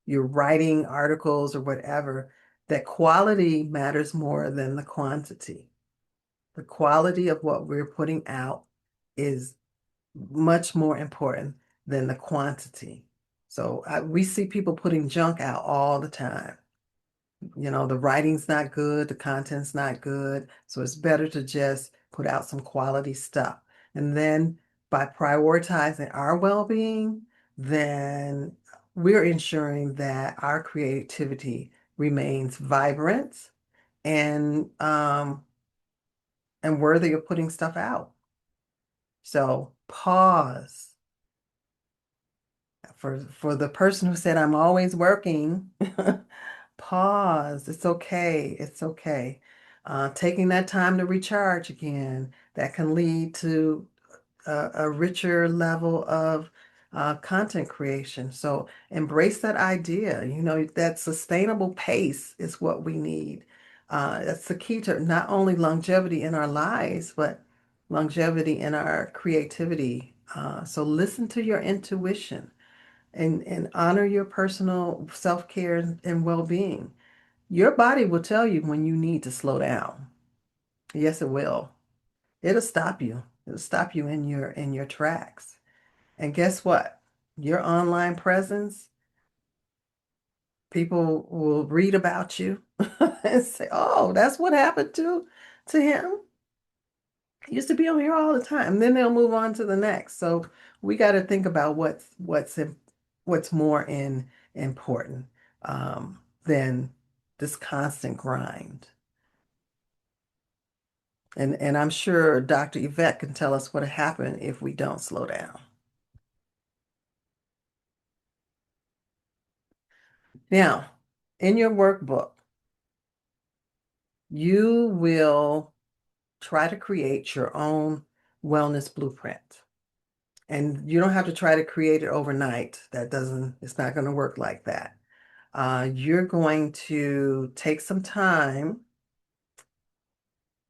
you're writing articles or whatever, that quality matters more than the quantity. The quality of what we're putting out is much more important than the quantity. So we see people putting junk out all the time. You know, the writing's not good, the content's not good. So it's better to just put out some quality stuff. And then by prioritizing our well-being, then we're ensuring that our creativity remains vibrant and and worthy of putting stuff out. So pause. For the person who said I'm always working, pause. It's okay. It's okay. Taking that time to recharge again, that can lead to a richer level of content creation. So embrace that idea. You know, that sustainable pace is what we need. That's the key to not only longevity in our lives, but longevity in our creativity. So listen to your intuition and honor your personal self-care and well-being. Your body will tell you when you need to slow down. Yes, it will. It'll stop you. It'll stop you in your tracks. And guess what? Your online presence, people will read about you and say, "Oh, that's what happened to him. He used to be on here all the time." And then they'll move on to the next. So we got to think about what's more important than this constant grind. And I'm sure Dr. Yvette can tell us what happened if we don't slow down. Now, in your workbook, you will try to create your own wellness blueprint. And you don't have to try to create it overnight. It's not going to work like that. You're going to take some time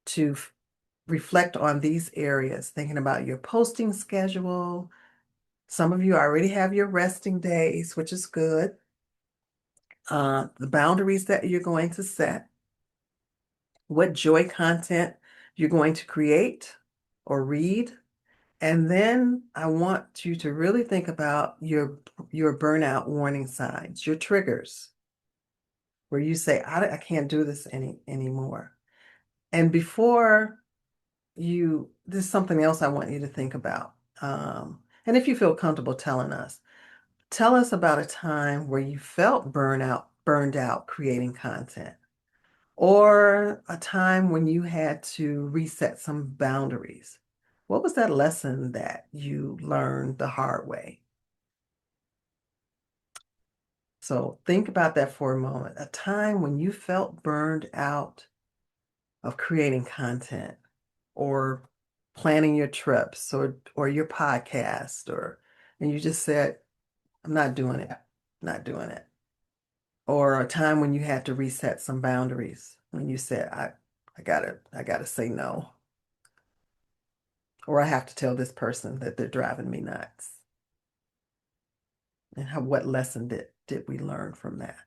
to reflect on these areas, thinking about your posting schedule. Some of you already have your resting days, which is good. The boundaries that you're going to set, what joy content you're going to create or read. And then I want you to really think about your burnout warning signs, your triggers, where you say, I can't do this anymore. And before there's something else I want you to think about. And if you feel comfortable telling us, tell us about a time where you felt burned out creating content, or a time when you had to reset some boundaries. What was that lesson that you learned the hard way? So think about that for a moment. A time when you felt burned out of creating content or planning your trips or your podcast, and you just said, I'm not doing it. Not doing it. Or a time when you had to reset some boundaries, when you said, I gotta say no. Or I have to tell this person that they're driving me nuts. And what lesson did we learn from that?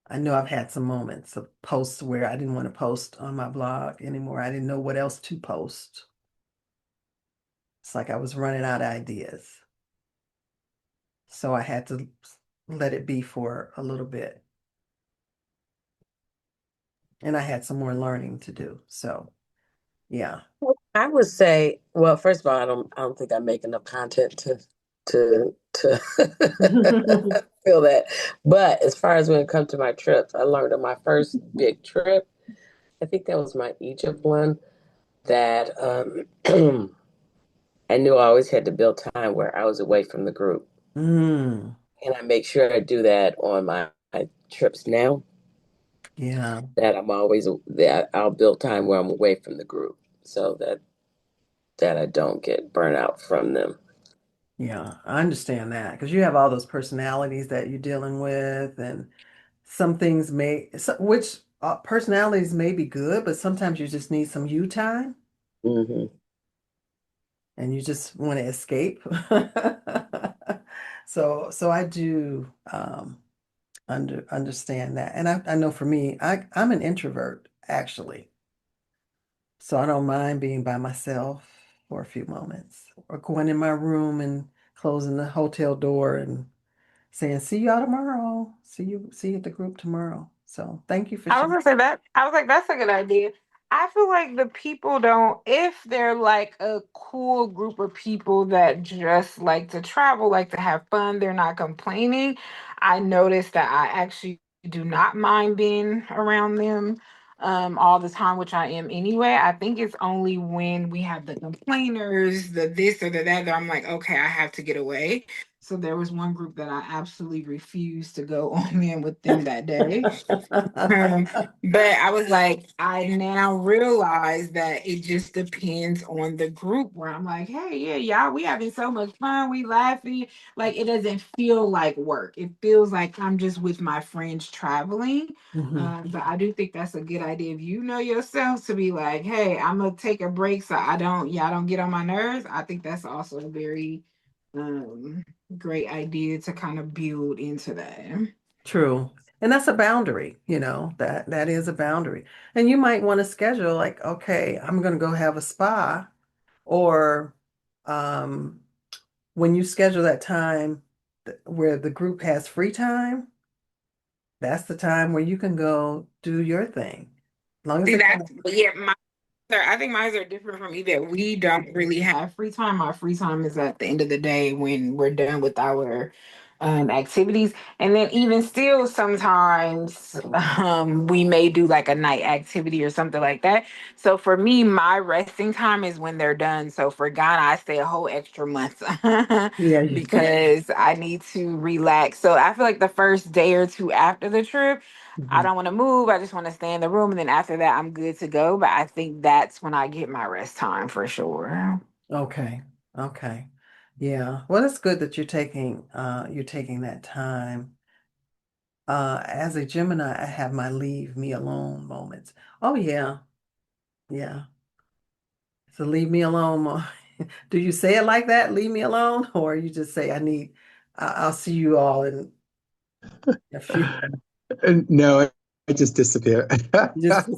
I know I've had some moments of posts where I didn't want to post on my blog anymore. I didn't know what else to post. It's like I was running out of ideas. So I had to let it be for a little bit. And I had some more learning to do. So, yeah. I would say, well, first of all, I don't think I make enough content to feel that. But as far as when it comes to my trips, I learned on my first big trip, I think that was my Egypt one, that I knew I always had to build time where I was away from the group. Mm, And I make sure I do that on my trips now, yeah. that that I'll build time where I'm away from the group so that I don't get burnt out from them. Yeah. I understand that because you have all those personalities that you're dealing with, and some things which personalities may be good, but sometimes you just need some you time Hmm. and you just want to escape. So I do understand that. And I know for me, I'm an introvert actually. So I don't mind being by myself for a few moments or going in my room and closing the hotel door and saying, see y'all tomorrow. See you at the group tomorrow. So thank you for I was sharing. gonna say that. I was like, that's a good idea. I feel like the people don't, if they're like a cool group of people that just like to travel, like to have fun, they're not complaining. I noticed that I actually do not mind being around them all the time, which I am anyway. I think it's only when we have the complainers, the this or the that, that I'm like, okay, I have to get away. So there was one group that I absolutely refused to go on in with them that day. Um, but I was like, I now realize that it just depends on the group where I'm like, hey, yeah, y'all, we having so much fun, we laughing. Like it doesn't feel like work. It feels like I'm just with my friends traveling. Mhm. But I do think that's a good idea if you know yourself to be like, hey, I'm gonna take a break so y'all don't get on my nerves. I think that's also a very um great idea to kind of build into that. True. And that's a boundary, that is a boundary. And you might want to schedule like, okay, I'm going to go have a spa, or um, when you schedule that time where the group has free time, that's the time where you can go do your thing. As long as See, it that's yeah. I think mine are different from you that we don't really have free time. Our free time is at the end of the day when we're done with our activities. And then even still, sometimes we may do like a night activity or something like that. So for me, my resting time is when they're done. So for Ghana, I stay a whole extra month Yeah, because I need to relax. So I feel like the first day or two after the trip, I Mhm. don't want to move. I just want to stay in the room. And then after that, I'm good to go. But I think that's when I get my rest time for sure. Okay. Okay. Yeah. Well, it's good that you're taking that time. As a Gemini, I have my leave me alone moments. Oh yeah. Yeah. So leave me alone. Do you say it like that? Leave me alone, or you just say I'll see you all in a few. No, I just disappear. Just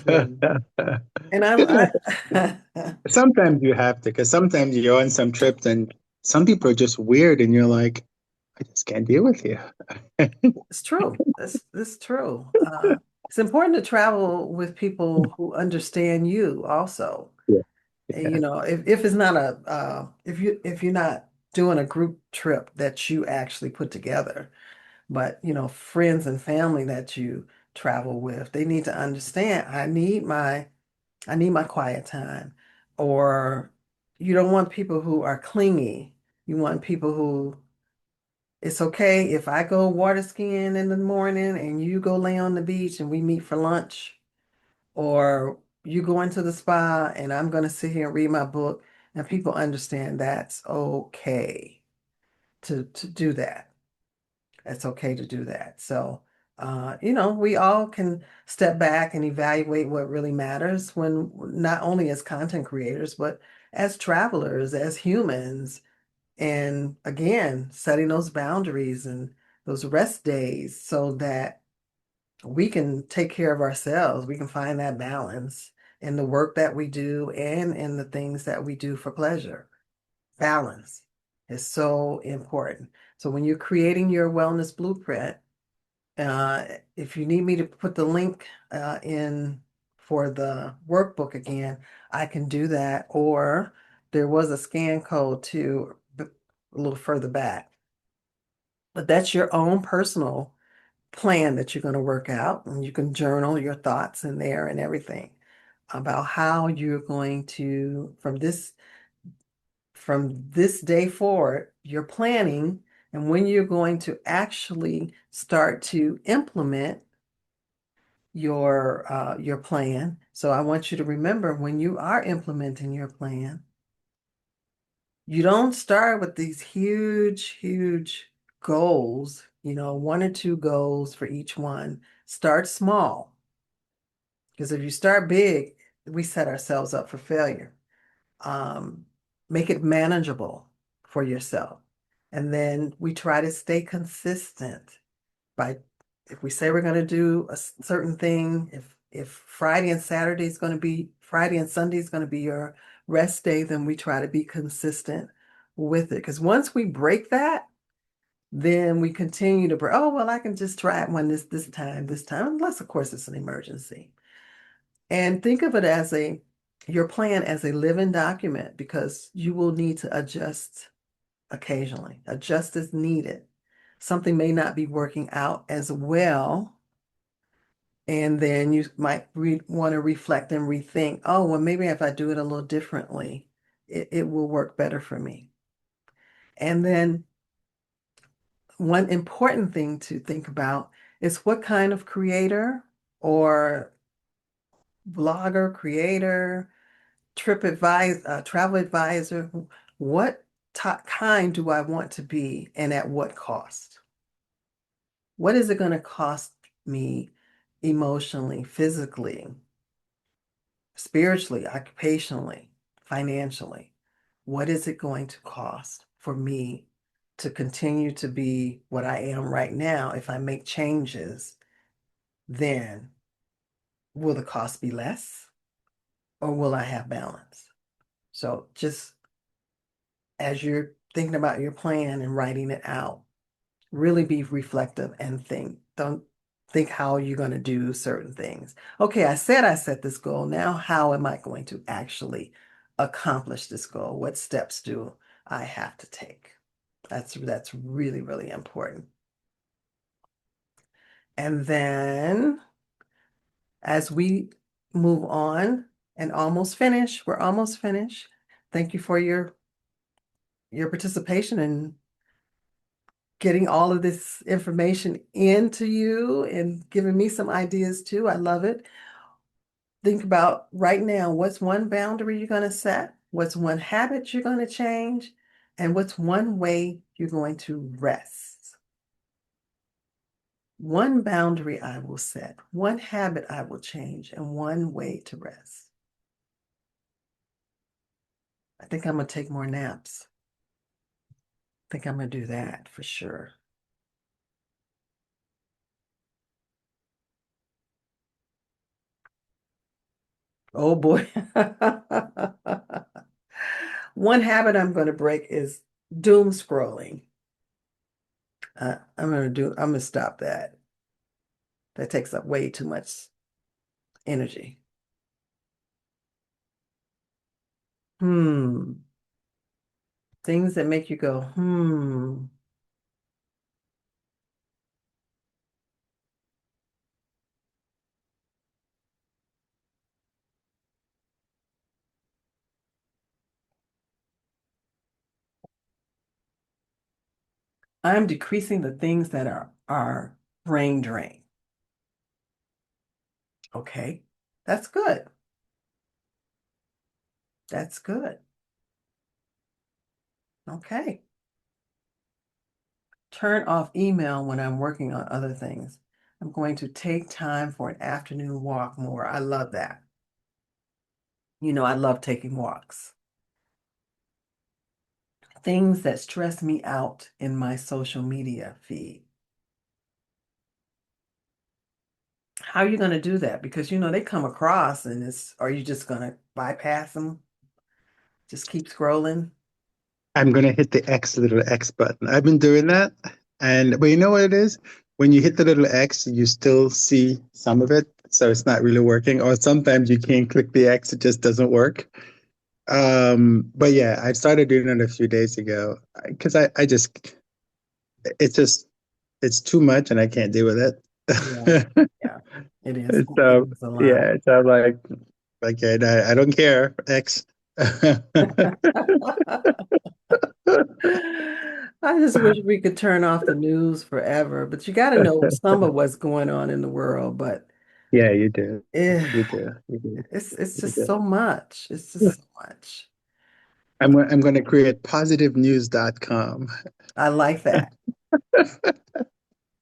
yeah. And 'Cause, I sometimes you have to, because sometimes you're on some trips and some people are just weird, and you're like, I just can't deal with you. it's true. That's true. It's important to travel with people who understand you also. Yeah. And, if it's not if you're not doing a group trip that you actually put together, but friends and family that you travel with, they need to understand I need my quiet time. Or you don't want people who are clingy. You want people who it's okay if I go water skiing in the morning and you go lay on the beach and we meet for lunch, or you go into the spa and I'm going to sit here and read my book, and people understand that's okay to do that. It's okay to do that. So, we all can step back and evaluate what really matters when not only as content creators, but as travelers, as humans. And again, setting those boundaries and those rest days so that we can take care of ourselves. We can find that balance in the work that we do and in the things that we do for pleasure. Balance is so important. So when you're creating your wellness blueprint, if you need me to put the link in for the workbook again, I can do that. Or there was a scan code to a little further back. But that's your own personal plan that you're going to work out, and you can journal your thoughts in there and everything about how you're going to from this day forward, you're planning and when you're going to actually start to implement your plan. So I want you to remember when you are implementing your plan, you don't start with these huge, huge goals, one or two goals for each one. Start small. Because if you start big, we set ourselves up for failure. Um, Make it manageable for yourself. And then we try to stay consistent by if we say we're going to do a certain thing, if Friday and Saturday is going to be Friday and Sunday is going to be your rest day, then we try to be consistent with it. Because once we break that, then we continue to break. Oh, well, I can just try it one this time, unless of course it's an emergency. And think of it as your plan as a living document because you will need to adjust occasionally. Adjust as needed. Something may not be working out as well. And then you might want to reflect and rethink, oh, well, maybe if I do it a little differently, it will work better for me. And then one important thing to think about is what kind of creator or blogger, creator, travel advisor, what kind do I want to be and at what cost? What is it going to cost me emotionally, physically, spiritually, occupationally, financially? What is it going to cost for me to continue to be what I am right now? If I make changes, then will the cost be less or will I have balance? So just as you're thinking about your plan and writing it out, really be reflective and think. Don't think how you're going to do certain things. Okay, I said I set this goal. Now, how am I going to actually accomplish this goal? What steps I have to take. That's really, really important. And then as we move on and almost finish, we're almost finished. Thank you for your participation in getting all of this information into you and giving me some ideas too. I love it. Think about right now, what's one boundary you're going to set? What's one habit you're going to change? And what's one way you're going to rest? One boundary I will set, one habit I will change, and one way to rest. I think I'm going to take more naps. I think I'm going to do that for sure. Oh boy. One habit I'm going to break is doom scrolling. I'm going to stop that. That takes up way too much energy. Hmm. Things that make you go, hmm. I'm decreasing the things that are brain drain. Okay. That's good. That's good. Okay. Turn off email when I'm working on other things. I'm going to take time for an afternoon walk more. I love that. You know, I love taking walks. Things that stress me out in my social media feed. How are you going to do that? Because, you know, they come across and are you just going to bypass them? Just keep scrolling? I'm gonna hit the little X button. I've been doing that, but you know what it is? When you hit the little X, you still see some of it, so it's not really working. Or sometimes you can't click the X; it just doesn't work. But yeah, I started doing it a few days ago because I just it's too much and I can't deal with Yeah, it. yeah, it is. It So is a lot. yeah, so I'm like, okay, I don't care, X. I just wish we could turn off the news forever, but you got to know some of what's going on in the world. But Yeah, you do. eh, You do. You do. it's You just do. so much. It's just so much. I'm going to create positivenews.com. I like that.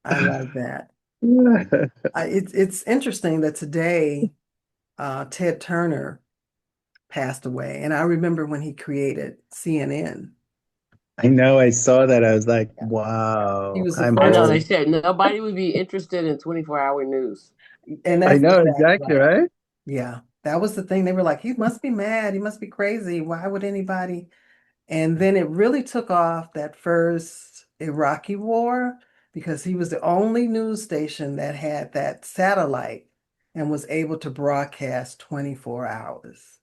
I like that. It's interesting that today Ted Turner passed away, and I remember when he created CNN. I know. I saw that. I was like, Yeah. He wow, was the I'm I know first, they old. said nobody would be interested in 24-hour news. and I that's know exactly exactly, right. right? Yeah, that was the thing. They were like, he must be mad. He must be crazy. Why would anybody? And then it really took off that first Iraqi war because he was the only news station that had that satellite and was able to broadcast 24 hours.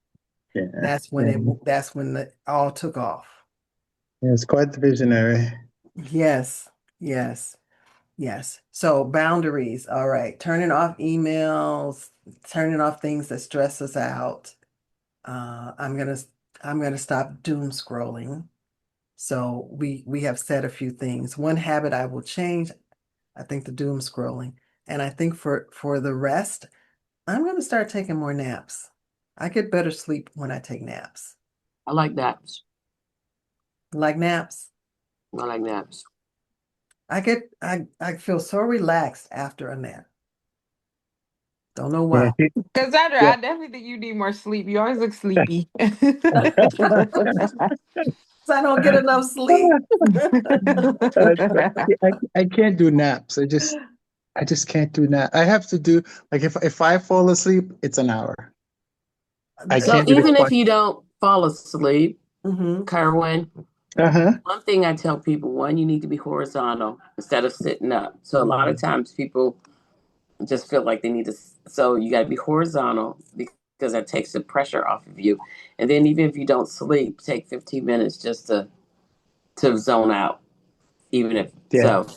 Yeah. That's when it all took off. Yeah, it's quite the visionary. Yes, yes, yes. So boundaries. All right. Turning off emails, turning off things that stress us out. Uh, I'm gonna I'm gonna stop doom scrolling. So we have said a few things. One habit I will change, I think the doom scrolling. And I think for the rest, I'm gonna start taking more naps. I get better sleep when I take naps. I like naps. Like naps. I like naps. I feel so relaxed after a nap. Don't know Yeah. why. Cassandra, Yeah. I definitely think you need more sleep. You always look sleepy. I don't get enough sleep. I can't do naps. I just can't do nap. I have to do like if I fall asleep, it's an hour. I So can't do the even if clock. you don't fall asleep, Hmm. Kerwin, Uh-huh. one thing I tell people, one, you need to be horizontal instead of sitting up. So a lot of times people just feel like they need to, so you got to be horizontal because that takes the pressure off of you. And then even if you don't sleep, take 15 minutes just to to zone out, even if Yeah. so.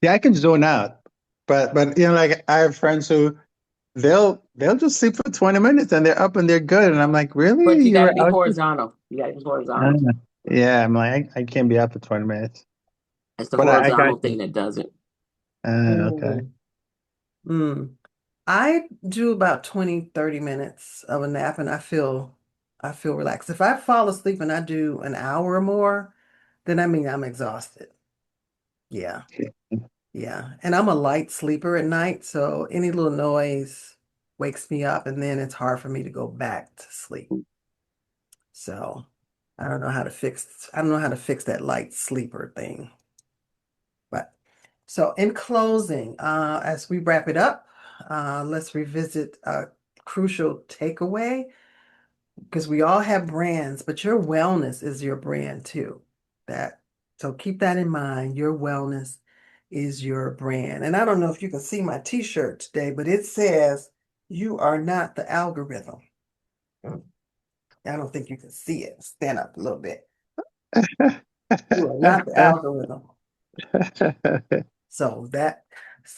Yeah, I can zone out. But like I have friends who they'll just sleep for 20 minutes and they're up and they're good. And I'm like, really? But you got You're to be out? horizontal. You got to be Uh, horizontal. yeah, I'm like, I can't be up for 20 minutes. It's the But I got horizontal you. thing that does it. Okay. Mm. Mm. I do about 20, 30 minutes of a nap and I feel relaxed. If I fall asleep and I do an hour or more, then I mean I'm exhausted. Yeah. Yeah. And I'm a light sleeper at night, so any little noise wakes me up and then it's hard for me to go back to sleep. So I don't know how to fix that light sleeper thing. But so in closing, as we wrap it up, let's revisit a crucial takeaway because we all have brands, but your wellness is your brand too. That so keep that in mind. Your wellness is your brand. And I don't know if you can see my t-shirt today, but it says you are not the algorithm. I don't think you can see it. Stand up a little bit. You are not the algorithm. So that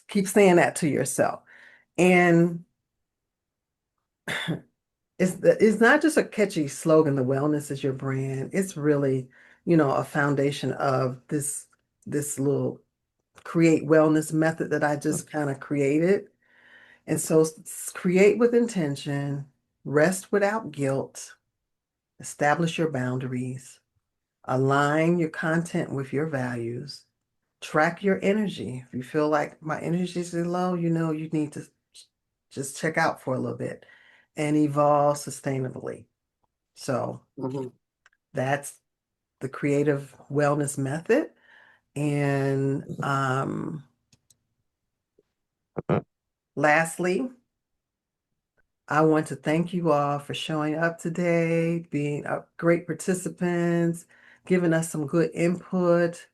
keep saying that to yourself. And it's not just a catchy slogan, the wellness is your brand. It's really, a foundation of this little create wellness method that I just kind of created. And so create with intention, rest without guilt, establish your boundaries, align your content with your values, track your energy. If you feel like my energy is low, you need to just check out for a little bit and evolve sustainably. So Mhm. that's the creative wellness method. And lastly, I want to thank you all for showing up today, being great participants, giving us some good input.